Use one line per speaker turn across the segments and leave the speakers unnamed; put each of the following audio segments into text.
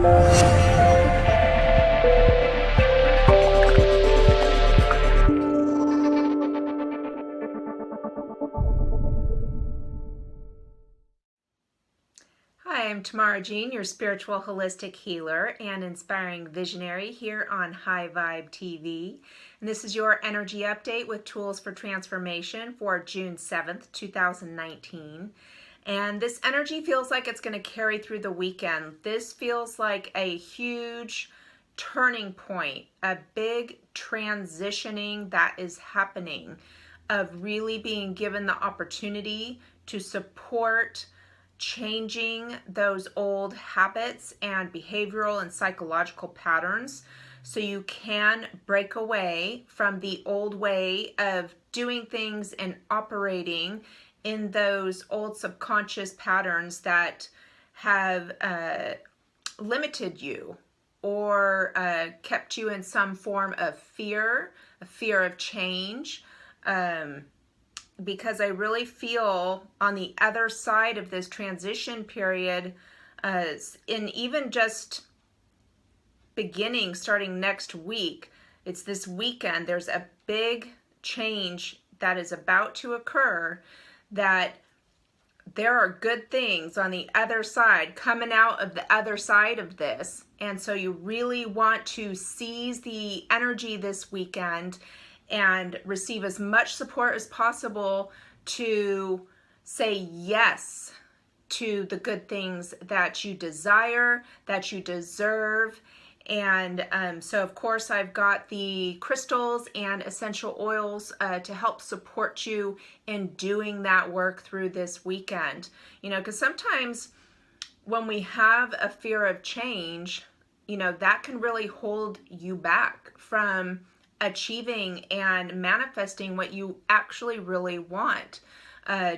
Hi, I'm Tamara Jean, your spiritual holistic healer and inspiring visionary here on High Vibe TV. And this is your energy update with tools for transformation for June 7th, 2019. And this energy feels like it's going to carry through the weekend. This feels like a huge turning point, a big transitioning that is happening, of really being given the opportunity to support changing those old habits and behavioral and psychological patterns so you can break away from the old way of doing things and operating in those old subconscious patterns that have limited you or kept you in some form of fear, a fear of change. Because I really feel on the other side of this transition period, in even just beginning, starting next week, it's this weekend, there's a big change that is about to occur, that there are good things on the other side, coming out of the other side of this. And so you really want to seize the energy this weekend and receive as much support as possible to say yes to the good things that you desire, that you deserve. And so of course I've got the crystals and essential oils to help support you in doing that work through this weekend. You know, because sometimes when we have a fear of change, you know, that can really hold you back from achieving and manifesting what you actually really want.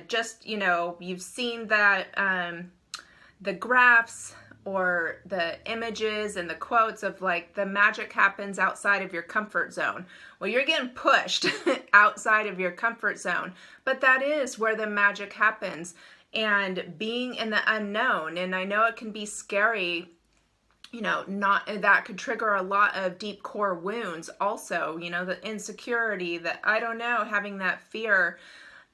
Just, you know, you've seen that the graphs or the images and the quotes of like the magic happens outside of your comfort zone. Well, you're getting pushed outside of your comfort zone, but that is where the magic happens. And being in the unknown, and I know it can be scary, you know, that could trigger a lot of deep core wounds also, you know, the insecurity, that I don't know, having that fear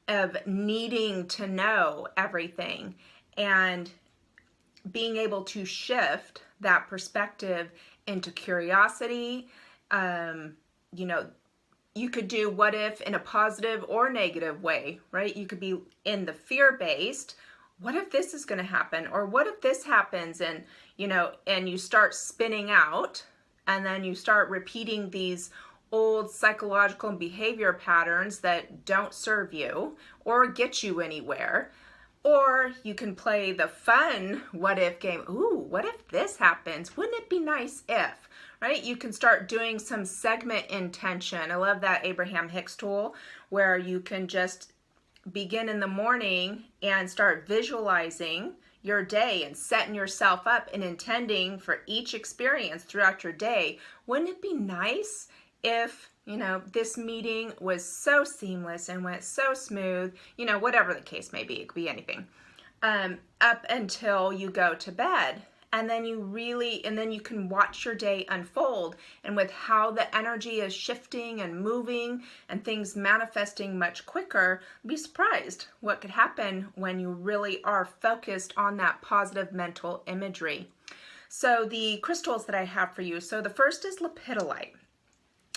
of needing to know everything, and being able to shift that perspective into curiosity. You know, you could do what if in a positive or negative way, right? You could be in the fear-based, what if this is going to happen? Or what if this happens? And, you know, and you start spinning out, and then you start repeating these old psychological and behavior patterns that don't serve you or get you anywhere. Or you can play the fun what if game. Ooh, what if this happens? Wouldn't it be nice if, right? You can start doing some segment intention. I love that Abraham Hicks tool where you can just begin in the morning and start visualizing your day and setting yourself up and intending for each experience throughout your day. Wouldn't it be nice if, you know, this meeting was so seamless and went so smooth, you know, whatever the case may be, it could be anything, up until you go to bed. And then you can watch your day unfold, and with how the energy is shifting and moving and things manifesting much quicker, be surprised what could happen when you really are focused on that positive mental imagery. So the crystals that I have for you, so the first is Lepidolite.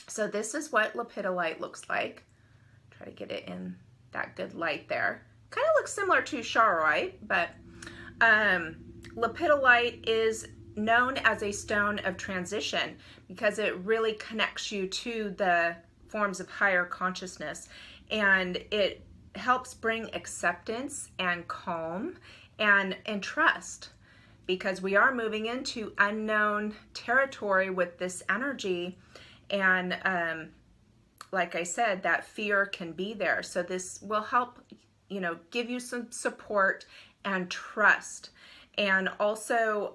So this is what Lepidolite looks like. Try to get it in that good light there. Kind of looks similar to charoite, but Lepidolite is known as a stone of transition because it really connects you to the forms of higher consciousness, and it helps bring acceptance and calm and trust, because we are moving into unknown territory with this energy. And like I said, that fear can be there. So this will help, you know, give you some support and trust. And also,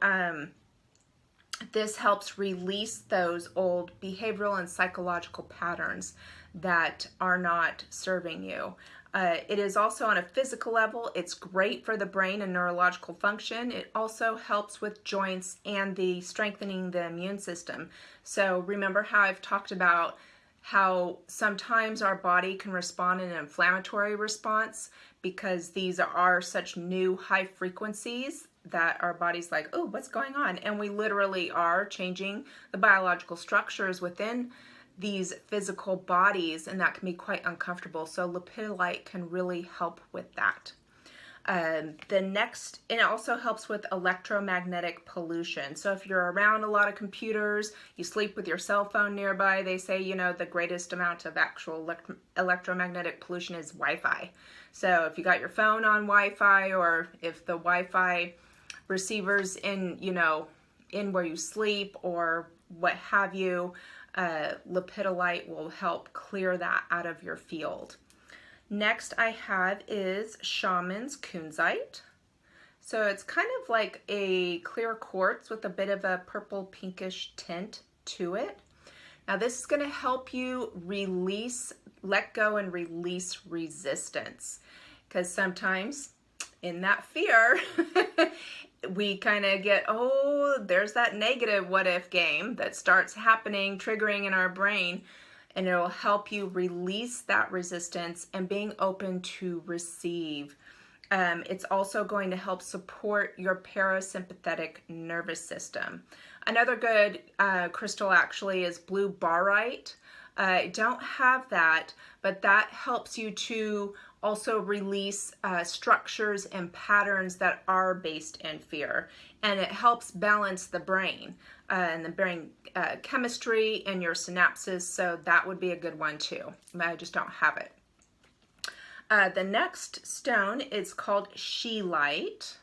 this helps release those old behavioral and psychological patterns that are not serving you. It is also on a physical level. It's great for the brain and neurological function. It also helps with joints and the strengthening the immune system. So remember how I've talked about how sometimes our body can respond in an inflammatory response because these are such new high frequencies that our body's like, oh, what's going on? And we literally are changing the biological structures within these physical bodies, and that can be quite uncomfortable. So lepidolite can really help with that. The next, and it also helps with electromagnetic pollution. So if you're around a lot of computers, you sleep with your cell phone nearby, they say, you know, the greatest amount of actual electromagnetic pollution is Wi-Fi. So if you got your phone on Wi-Fi, or if the Wi-Fi receivers in, you know, in where you sleep or what have you, lepidolite will help clear that out of your field. Next I have is Shaman's Kunzite. So it's kind of like a clear quartz with a bit of a purple pinkish tint to it. Now this is going to help you let go and release resistance, because sometimes in that fear we kind of get, oh, there's that negative what if game that starts happening, triggering in our brain. And it'll help you release that resistance and being open to receive. It's also going to help support your parasympathetic nervous system. Another good crystal actually is blue barite. I don't have that, but that helps you to also release structures and patterns that are based in fear. And it helps balance the brain and the brain chemistry and your synapses, so that would be a good one too. I just don't have it. The next stone is called Scheelite.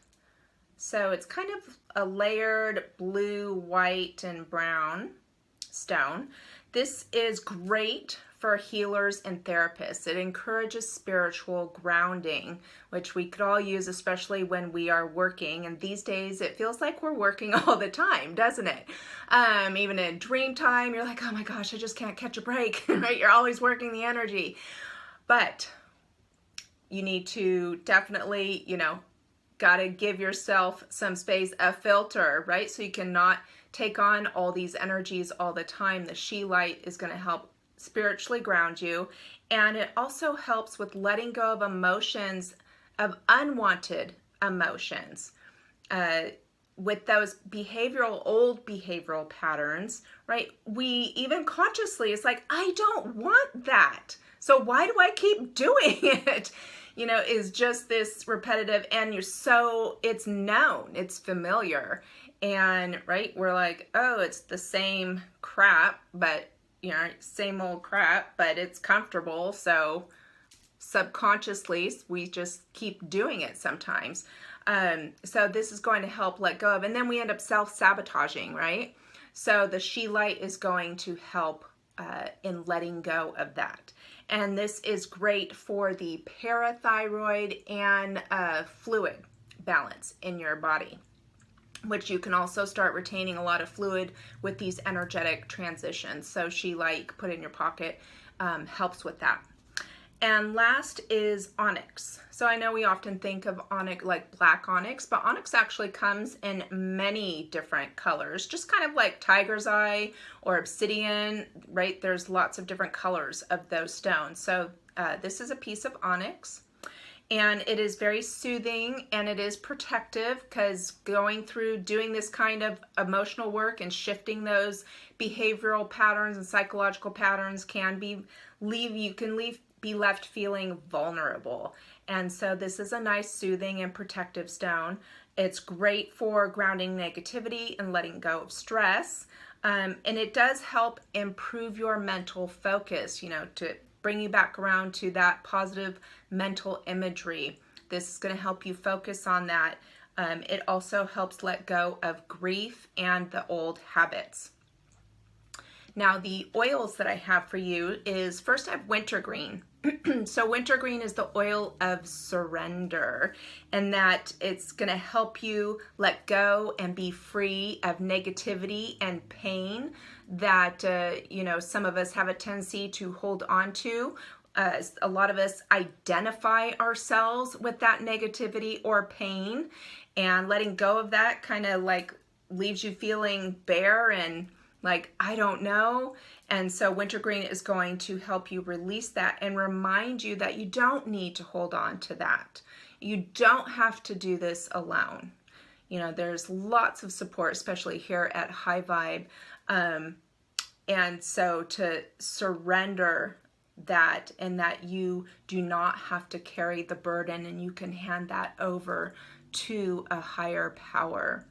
So it's kind of a layered blue, white, and brown stone. This is great for healers and therapists. It encourages spiritual grounding, which we could all use, especially when we are working. And these days, it feels like we're working all the time, doesn't it? Even in dream time, you're like, oh my gosh, I just can't catch a break, right? You're always working the energy. But you need to definitely, you know, got to give yourself some space, a filter, right? So you cannot take on all these energies all the time. The Scheelite is going to help spiritually ground you, and it also helps with letting go of emotions, of unwanted emotions, with those old behavioral patterns, right? We even consciously, it's like, I don't want that, so why do I keep doing it? You know, is just this repetitive, and it's known, it's familiar, and right, we're like, oh, it's the same crap, but you know, same old crap, but it's comfortable, so subconsciously we just keep doing it sometimes. So this is going to help let go of, and then we end up self-sabotaging, right? So the Scheelite is going to help in letting go of that. And this is great for the parathyroid and fluid balance in your body, which you can also start retaining a lot of fluid with these energetic transitions. So Scheelite, you can put in your pocket, helps with that. And last is Onyx. So I know we often think of Onyx like black onyx, but Onyx actually comes in many different colors, just kind of like tiger's eye or obsidian, right? There's lots of different colors of those stones. So this is a piece of Onyx. And it is very soothing, and it is protective, because going through doing this kind of emotional work and shifting those behavioral patterns and psychological patterns can be left feeling vulnerable. And so this is a nice soothing and protective stone. It's great for grounding negativity and letting go of stress. And it does help improve your mental focus, you know, to bring you back around to that positive mental imagery. This is going to help you focus on that. It also helps let go of grief and the old habits. Now, the oils that I have for you is, first I have wintergreen. So wintergreen is the oil of surrender, and that it's going to help you let go and be free of negativity and pain that, you know, some of us have a tendency to hold on to A lot of us identify ourselves with that negativity or pain, and letting go of that kind of like leaves you feeling bare and like, I don't know. And so wintergreen is going to help you release that and remind you that you don't need to hold on to that. You don't have to do this alone. You know, there's lots of support, especially here at High Vibe. And so to surrender that, and that you do not have to carry the burden, and you can hand that over to a higher power.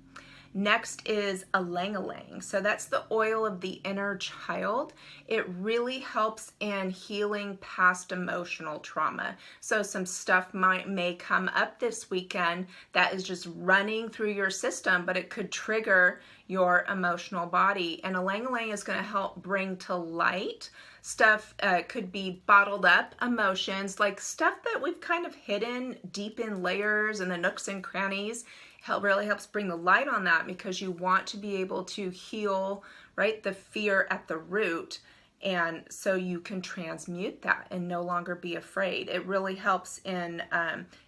Next is ylang-ylang. So that's the oil of the inner child. It really helps in healing past emotional trauma. So some stuff may come up this weekend that is just running through your system, but it could trigger your emotional body. And ylang-ylang is going to help bring to light stuff. Could be bottled up emotions, like stuff that we've kind of hidden deep in layers and the nooks and crannies. Really helps bring the light on that, because you want to be able to heal, right, the fear at the root, and so you can transmute that and no longer be afraid. It really helps in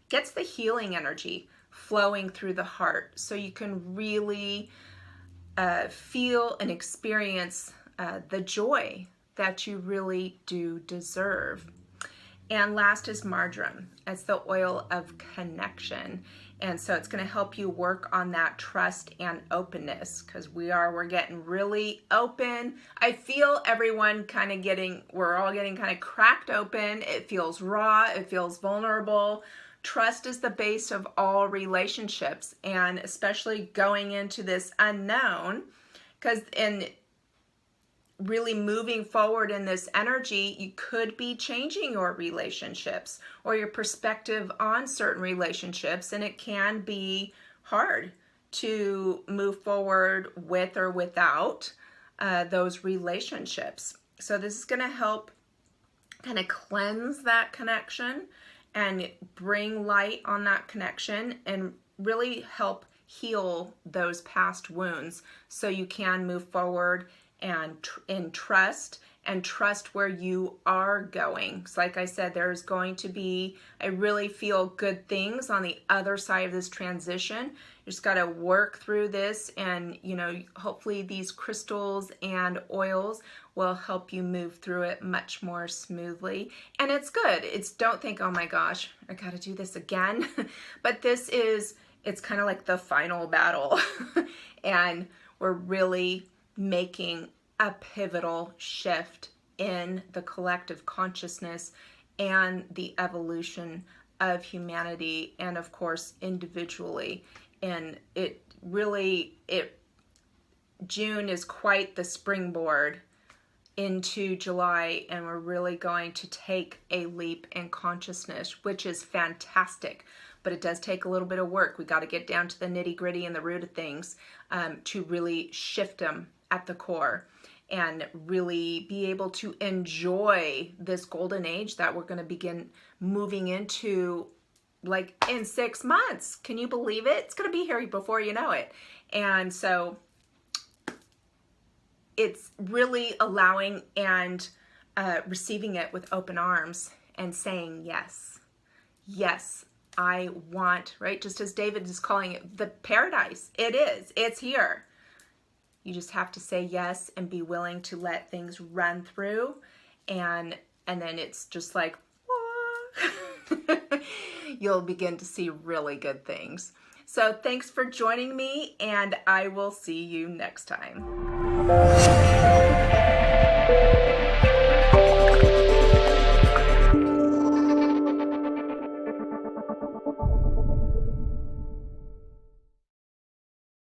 gets the healing energy flowing through the heart, so you can really feel and experience the joy that you really do deserve. And last is marjoram. It's the oil of connection. And so it's going to help you work on that trust and openness, because we're getting really open. I feel everyone we're all getting kind of cracked open. It feels raw. It feels vulnerable. Trust is the base of all relationships, and especially going into this unknown, because in really moving forward in this energy, you could be changing your relationships or your perspective on certain relationships, and it can be hard to move forward with or without those relationships. So this is going to help kind of cleanse that connection and bring light on that connection, and really help heal those past wounds, so you can move forward and trust where you are going. So like I said, there's going to be, I really feel good things on the other side of this transition. You just got to work through this, and hopefully these crystals and oils will help you move through it much more smoothly. And it's good. Don't think, oh my gosh, I got to do this again. But it's kind of like the final battle. And we're really making a pivotal shift in the collective consciousness and the evolution of humanity, and of course individually. And June is quite the springboard into July, and we're really going to take a leap in consciousness, which is fantastic. But it does take a little bit of work. We got to get down to the nitty gritty and the root of things to really shift them at the core, and really be able to enjoy this golden age that we're going to begin moving into, like, in 6 months. Can you believe it? It's going to be here before you know it. And so it's really allowing and receiving it with open arms and saying yes. Yes, I want, right? Just as David is calling it the paradise. It is. It's here. You just have to say yes and be willing to let things run through, and then it's just like, you'll begin to see really good things. So thanks for joining me, and I will see you next time.